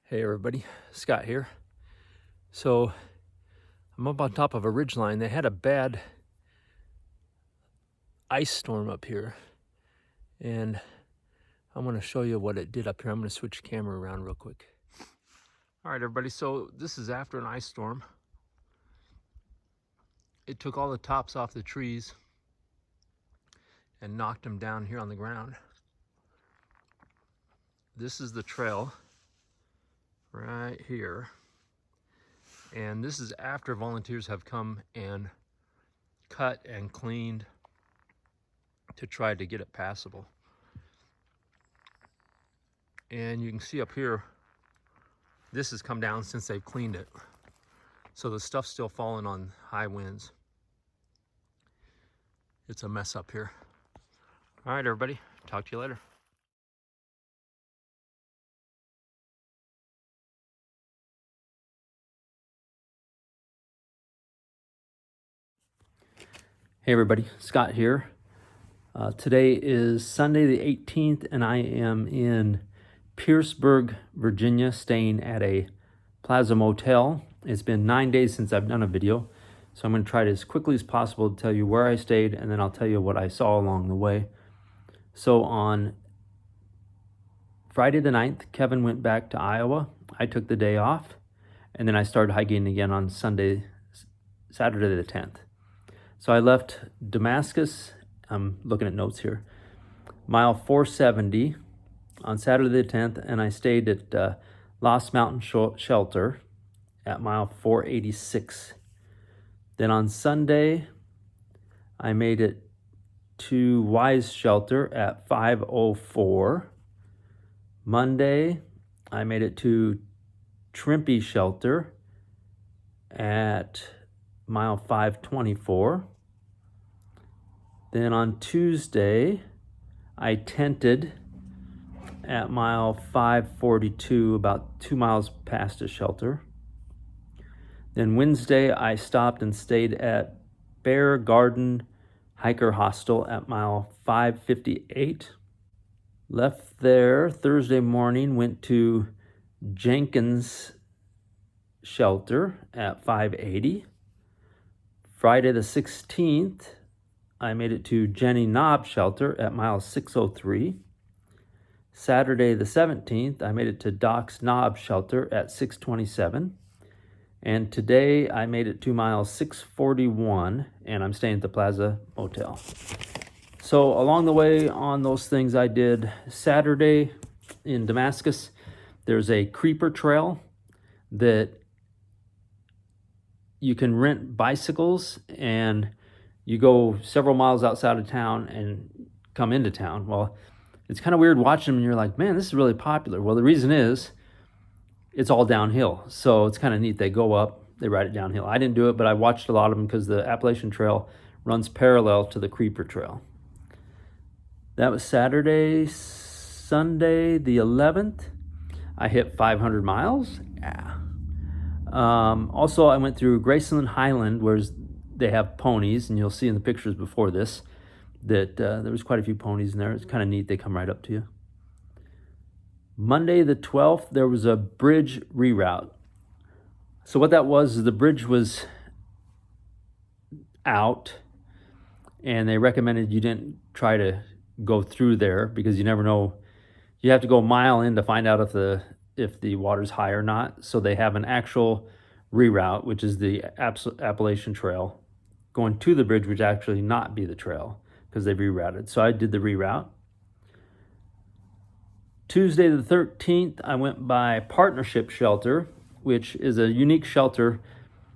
Hey everybody, Scott here. So I'm up on top of a ridgeline. They had a bad ice storm up here, and I'm going to show you what it did up here. I'm going to switch the camera around real quick. All right, everybody, so this is after an ice storm. It took all the tops off the trees and knocked them down here on the ground. This is the trail right here. And this is after volunteers have come and cut and cleaned to try to get it passable. And you can see up here, this has come down since they've cleaned it. So the stuff's still falling on high winds. It's a mess up here. All right, everybody, talk to you later. Hey everybody, Scott here. Today is Sunday the 18th, and I am in Pierceburg, Virginia, staying at a Plaza Motel. It's been 9 days since I've done a video, so I'm going to try to as quickly as possible to tell you where I stayed, and then I'll tell you what I saw along the way. So on Friday the 9th, Kevin went back to Iowa. I took the day off, and then I started hiking again on Saturday the 10th. So I left Damascus, I'm looking at notes here, mile 470 on Saturday the 10th, and I stayed at Lost Mountain Shelter at mile 486. Then on Sunday, I made it to Wise Shelter at 504. Monday, I made it to Trimpey Shelter at mile 524. Then on Tuesday, I tented at mile 542, about 2 miles past a shelter. Then Wednesday, I stopped and stayed at Bear Garden Hiker Hostel at mile 558. Left there Thursday morning, went to Jenkins Shelter at 580. Friday the 16th, I made it to Jenny Knob Shelter at mile 603. Saturday the 17th, I made it to Doc's Knob Shelter at 627. And today I made it to mile 641, and I'm staying at the Plaza Motel. So along the way on those things I did, Saturday in Damascus, there's a creeper trail that you can rent bicycles, and you go several miles outside of town and come into town. Well, it's kind of weird watching them and you're like, man, this is really popular. Well, the reason is it's all downhill. So it's kind of neat. They go up, they ride it downhill. I didn't do it, but I watched a lot of them because the Appalachian Trail runs parallel to the Creeper Trail. That was Saturday. Sunday, the 11th, I hit 500 miles. Yeah. Also, I went through Graceland Highland, where they have ponies, and you'll see in the pictures before this that there was quite a few ponies in there. It's kind of neat. They come right up to you. Monday the 12th, there was a bridge reroute. So what that was is the bridge was out, and they recommended you didn't try to go through there because you never know. You have to go a mile in to find out if the water's high or not. So they have an actual reroute, which is the Appalachian Trail, going to the bridge, which actually not be the trail because they've rerouted. So I did the reroute. Tuesday the 13th, I went by Partnership Shelter, which is a unique shelter.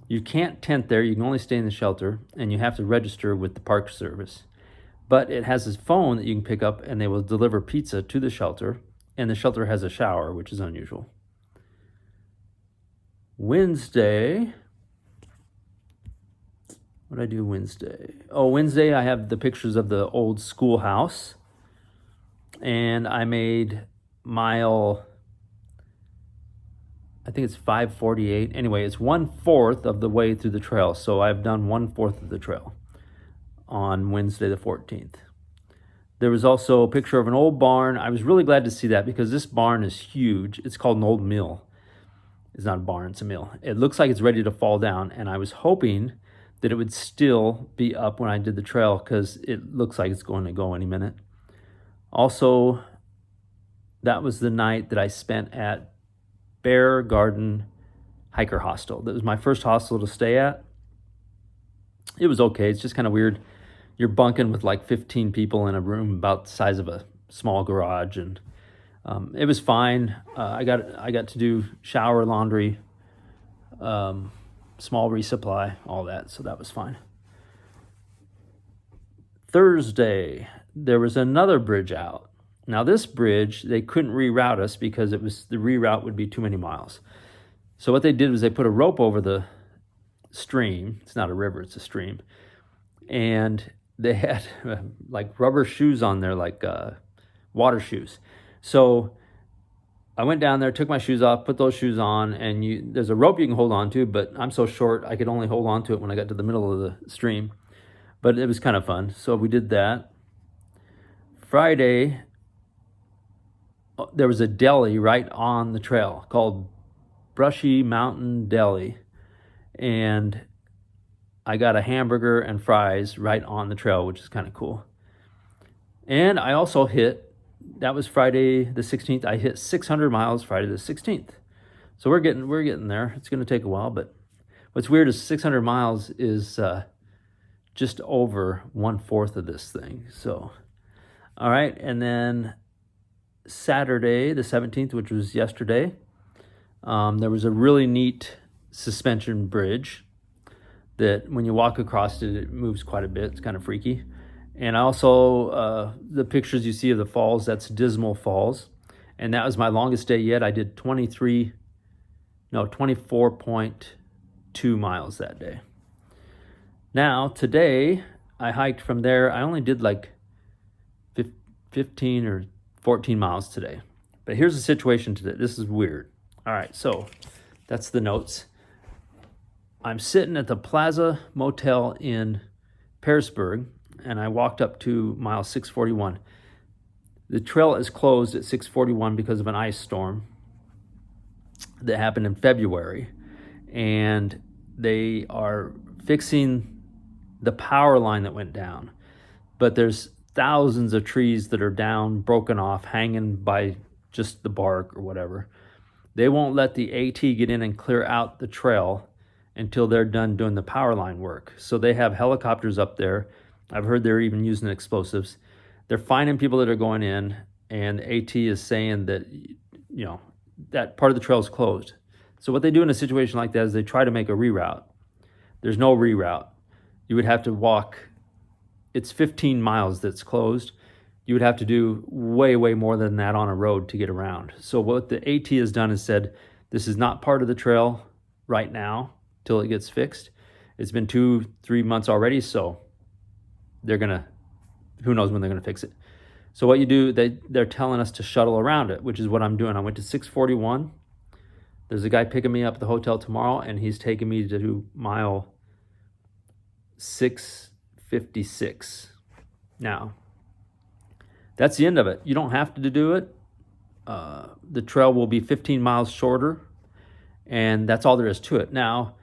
You can't tent there. You can only stay in the shelter, and you have to register with the Park Service. But it has this phone that you can pick up, and they will deliver pizza to the shelter, and the shelter has a shower, which is unusual. Wednesday, what did I do Wednesday? Oh, Wednesday I have the pictures of the old schoolhouse, and I made mile, I think it's 548. Anyway, it's 1/4 of the way through the trail, so I've done 1/4 of the trail on Wednesday the 14th. There was also a picture of an old barn. I was really glad to see that because this barn is huge. It's called an old mill. It's not a barn, it's a mill. It looks like it's ready to fall down, and I was hoping that it would still be up when I did the trail because it looks like it's going to go any minute. Also, that was the night that I spent at Bear Garden Hiker Hostel. That was my first hostel to stay at. It was okay. It's just kind of weird. You're bunking with like 15 people in a room about the size of a small garage, and it was fine. I got to do shower, laundry, small resupply, all that, so that was fine. Thursday, there was another bridge out. Now this bridge, they couldn't reroute us because the reroute would be too many miles. So what they did was they put a rope over the stream. It's not a river, it's a stream. And they had like rubber shoes on there, like water shoes. So I went down there, took my shoes off, put those shoes on, and there's a rope you can hold on to, but I'm so short I could only hold on to it when I got to the middle of the stream. But it was kind of fun, so we did that. Friday, there was a deli right on the trail called Brushy Mountain Deli, and I got a hamburger and fries right on the trail, which is kind of cool. And I also that was Friday the 16th. I hit 600 miles Friday the 16th. So we're getting there. It's going to take a while, but what's weird is 600 miles is just over 1/4 of this thing. So, all right. And then Saturday the 17th, which was yesterday, there was a really neat suspension bridge that when you walk across it, it moves quite a bit. It's kind of freaky. And also, the pictures you see of the falls, that's Dismal Falls. And that was my longest day yet. I did 24.2 miles that day. Now, today, I hiked from there. I only did like 15 or 14 miles today. But here's the situation today. This is weird. All right, so that's the notes. I'm sitting at the Plaza Motel in Pearisburg, and I walked up to mile 641. The trail is closed at 641 because of an ice storm that happened in February, and they are fixing the power line that went down. But there's thousands of trees that are down, broken off, hanging by just the bark or whatever. They won't let the AT get in and clear out the trail until they're done doing the power line work. So they have helicopters up there. I've heard they're even using explosives. They're finding people that are going in, and AT is saying that, that part of the trail is closed. So what they do in a situation like that is they try to make a reroute. There's no reroute. You would have to walk, it's 15 miles that's closed. You would have to do way, way more than that on a road to get around. So what the AT has done is said, this is not part of the trail right now till it gets fixed. It's been 2-3 months already, so who knows when they're gonna fix it. So what you do, they're telling us to shuttle around it, which is what I'm doing. I went to 641. There's a guy picking me up at the hotel tomorrow, and he's taking me to do mile 656. Now, that's the end of it. You don't have to do it. The trail will be 15 miles shorter, and that's all there is to it. Now,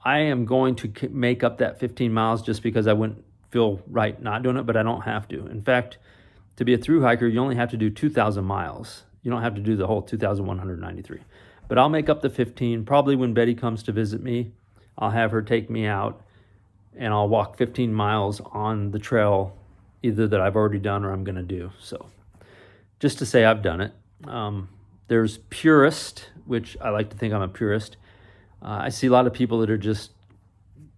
I am going to make up that 15 miles just because I wouldn't feel right not doing it, but I don't have to. In fact, to be a thru hiker, you only have to do 2,000 miles. You don't have to do the whole 2,193. But I'll make up the 15. Probably when Betty comes to visit me, I'll have her take me out, and I'll walk 15 miles on the trail, either that I've already done or I'm going to do. So just to say I've done it. There's purist, which I like to think I'm a purist. I see a lot of people that are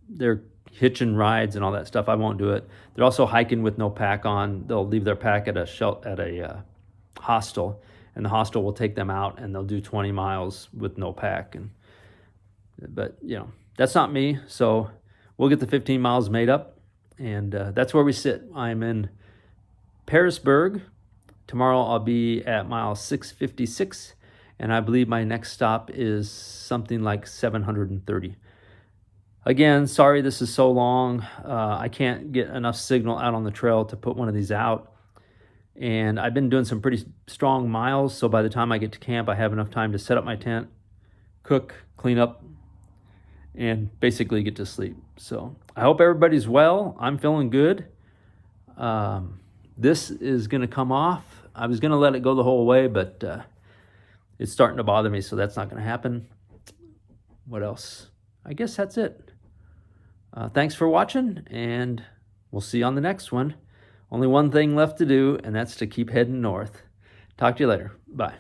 they're hitching rides and all that stuff. I won't do it. They're also hiking with no pack on. They'll leave their pack at a hostel, and the hostel will take them out, and they'll do 20 miles with no pack. But that's not me. So we'll get the 15 miles made up, and that's where we sit. I'm in Pearisburg. Tomorrow I'll be at mile 656, and I believe my next stop is something like 730. Again, sorry this is so long. I can't get enough signal out on the trail to put one of these out. And I've been doing some pretty strong miles, so by the time I get to camp, I have enough time to set up my tent, cook, clean up, and basically get to sleep. So I hope everybody's well. I'm feeling good. This is going to come off. I was going to let it go the whole way, but it's starting to bother me, so that's not going to happen. What else? I guess that's it. Thanks for watching, and we'll see you on the next one. Only one thing left to do, and that's to keep heading north. Talk to you later. Bye.